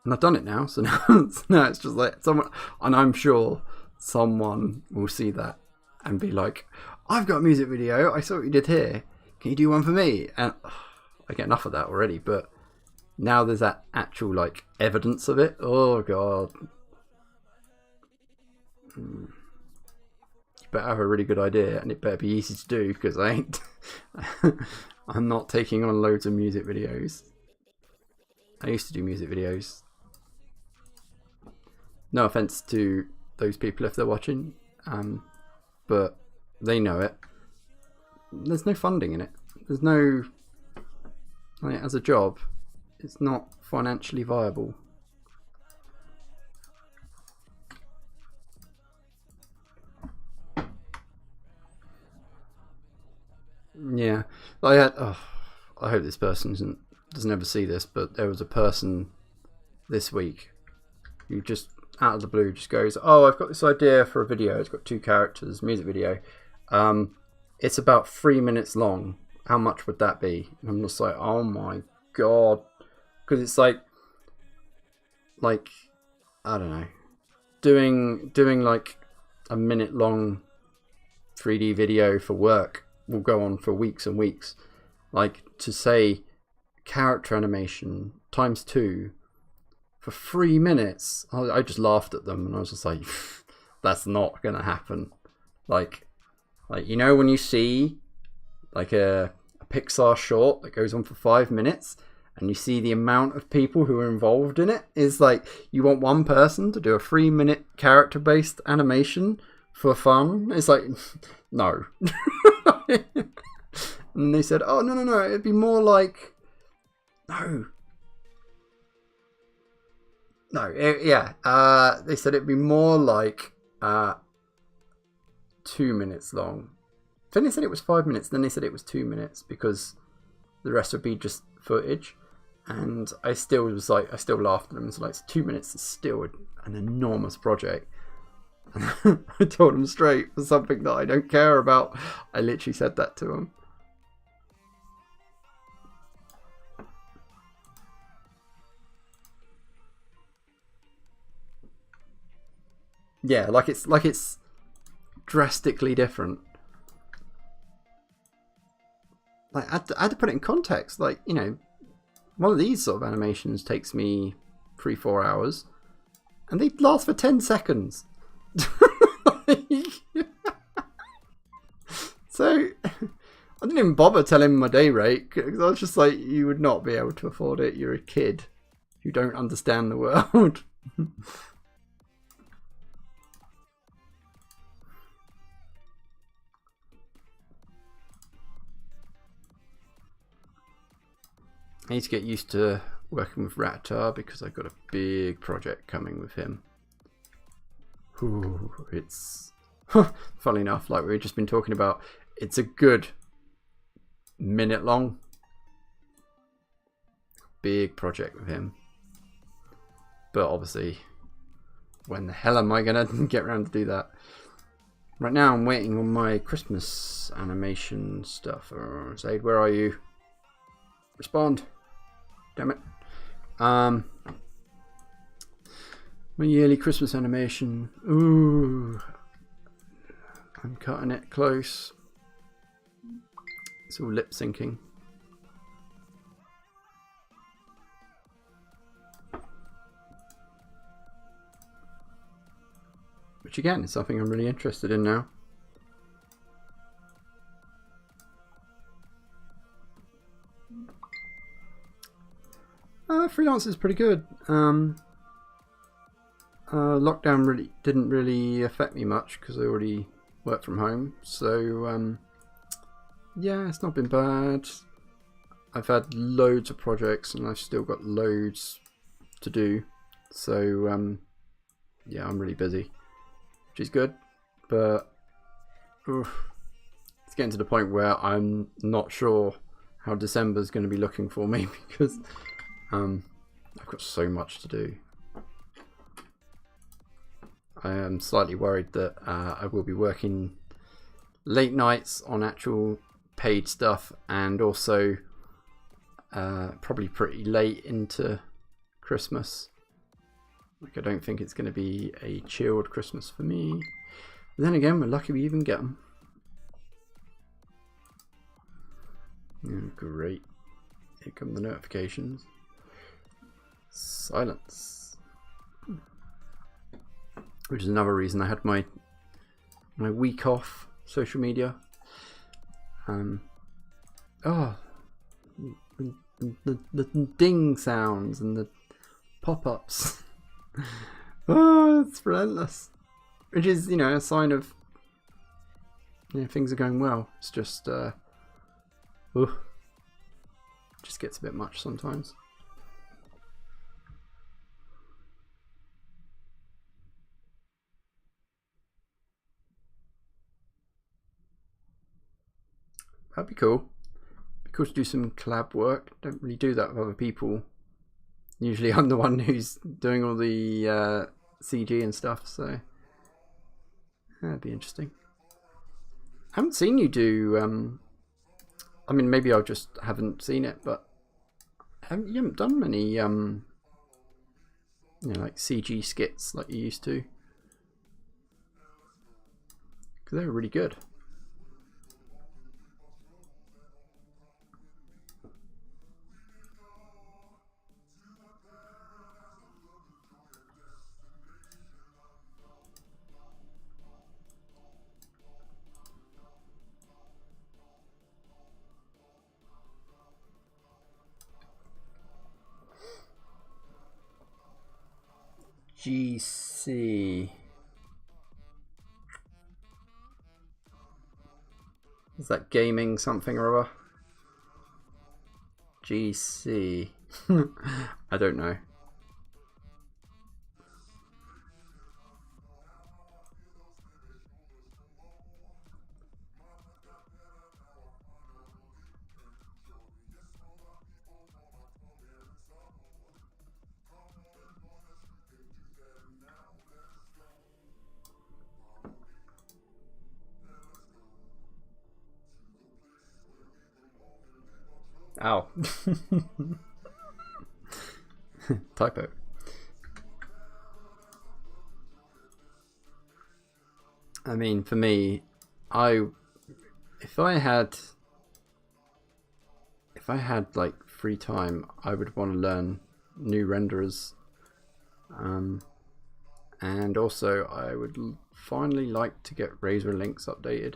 And I've done it now, so now it's just like someone, and I'm sure someone will see that and be like, I've got a music video, I saw what you did here, can you do one for me? And I get enough of that already, but now there's that actual like evidence of it. Oh god. You better have a really good idea, and it better be easy to do, because I ain't I'm not taking on loads of music videos. I used to do music videos. No offense to those people if they're watching, but they know it. There's no funding in it. There's no, like, as a job, it's not financially viable. Yeah, I hope this person doesn't ever see this, but there was a person this week who just out of the blue just goes, oh, I've got this idea for a video. It's got 2 characters, music video. It's about 3 minutes long. How much would that be? And I'm just like, oh my god, because it's like I don't know, doing like a minute long 3D video for work will go on for weeks and weeks. Like, to say character animation times 2 for 3 minutes, I just laughed at them, and I was just like, that's not gonna happen. Like you know, when you see like a Pixar short that goes on for 5 minutes, and you see the amount of people who are involved in it, is like, you want one person to do a 3-minute character based animation for fun? It's like, no. And they said, oh no, it'd be more like, they said it'd be more like 2 minutes long. Then they said it was 5 minutes, then they said it was 2 minutes, because the rest would be just footage. And I still laughed at them. It's like, it's 2 minutes is still an enormous project. And I told them straight, for something that I don't care about. I literally said that to them. Yeah, like it's drastically different. Like, I had to put it in context. Like, you know, one of these sort of animations takes me 3-4 hours, and they last for 10 seconds. So I didn't even bother telling him my day rate, because I was just like, you would not be able to afford it. You're a kid. You don't understand the world. I need to get used to working with Rattata, because I've got a big project coming with him. Ooh, it's funny enough, like we've just been talking about, it's a good minute long. Big project with him. But obviously, when the hell am I gonna get around to do that? Right now I'm waiting on my Christmas animation stuff. Zaid, where are you? Respond. Damn it. My yearly Christmas animation. Ooh. I'm cutting it close. It's all lip syncing. Which again is something I'm really interested in now. Freelance is pretty good. Lockdown didn't really affect me much, because I already work from home. So yeah, it's not been bad. I've had loads of projects, and I've still got loads to do. So yeah, I'm really busy, which is good. But it's getting to the point where I'm not sure how December's going to be looking for me, because I've got so much to do. I am slightly worried that I will be working late nights on actual paid stuff, and also probably pretty late into Christmas. Like, I don't think it's going to be a chilled Christmas for me. But then again, we're lucky we even get them. Great. Here come the notifications. Silence. Which is another reason I had my week off social media. Oh, the ding sounds and the pop-ups. Oh, it's relentless. Which is, you know, a sign of, you know, things are going well. It's just, just gets a bit much sometimes. That'd be cool. Be cool to do some collab work. Don't really do that with other people. Usually I'm the one who's doing all the CG and stuff, so that'd be interesting. I haven't seen you do, I mean, maybe I just haven't seen it, but you haven't done many, you know, like CG skits like you used to. Because they were really good. GC. Is that gaming something or other? GC. I don't know. Ow. Typo. I mean, for me, if I had like free time, I would want to learn new renderers, and also I would finally like to get Razor links updated.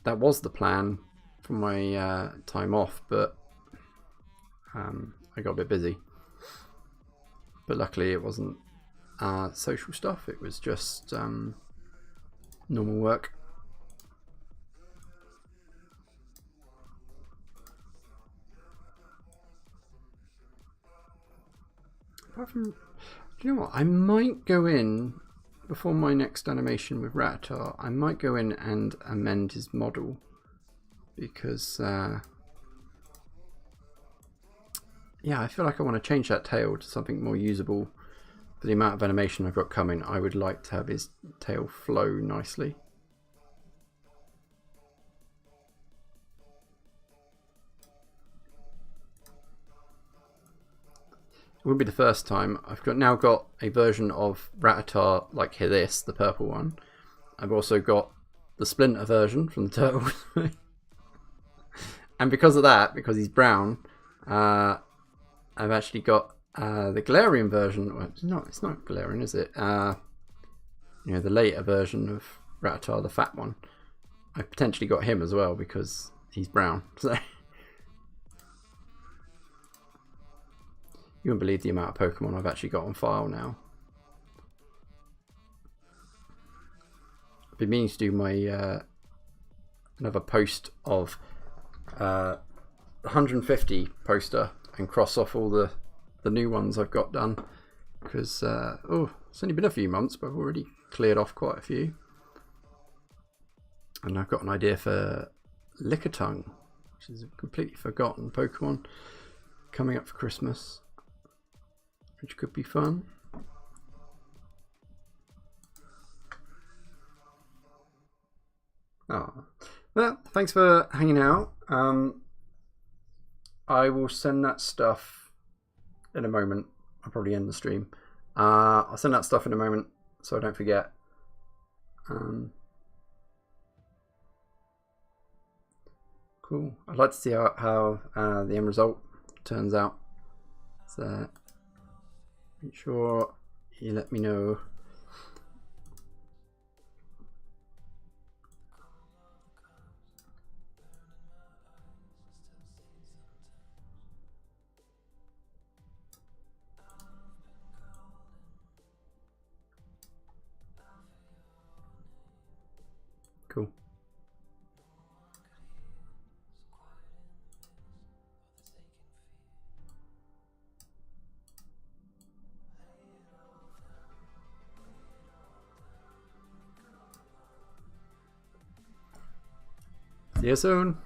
That was the plan for my time off, but I got a bit busy. But luckily it wasn't social stuff, it was just normal work. Apart from, do you know what, I might go in before my next animation with Rattata, I might go in and amend his model, because yeah, I feel like I want to change that tail to something more usable. For the amount of animation I've got coming, I would like to have his tail flow nicely. It wouldn't be the first time. I've now got a version of Rattata like this, the purple one. I've also got the Splinter version from the Turtles. And because of that, because he's brown, I've actually got the Galarian version. Well, it's not Galarian, is it? You know, the later version of Rattata, the fat one. I potentially got him as well because he's brown. So you wouldn't believe the amount of Pokemon I've actually got on file now. I've been meaning to do my another post of 150 poster and cross off all the new ones I've got done, because oh, it's only been a few months, but I've already cleared off quite a few. And I've got an idea for Lickitung, which is a completely forgotten Pokemon, coming up for Christmas, which could be fun. Oh, well, thanks for hanging out. I will send that stuff in a moment. I'll probably end the stream. I'll send that stuff in a moment so I don't forget. Cool. I'd like to see how the end result turns out. So make sure you let me know. Cool. See you soon.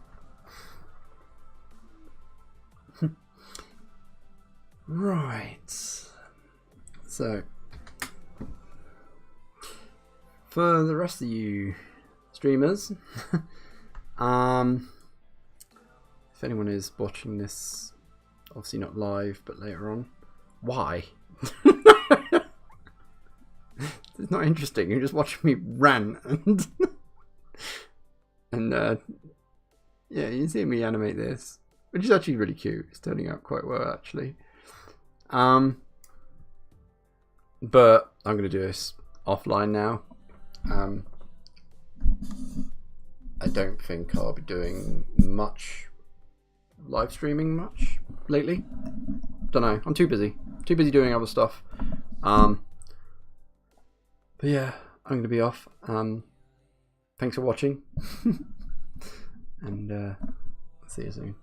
Right. So, for the rest of you streamers, if anyone is watching this, obviously not live, but later on, why? It's not interesting. You're just watching me rant and yeah, you see me animate this, which is actually really cute. It's turning out quite well, actually. But I'm gonna do this offline now. I don't think I'll be doing much live streaming much lately. Don't know. I'm too busy. Too busy doing other stuff. But yeah, I'm gonna be off. Thanks for watching, and I'll see you soon.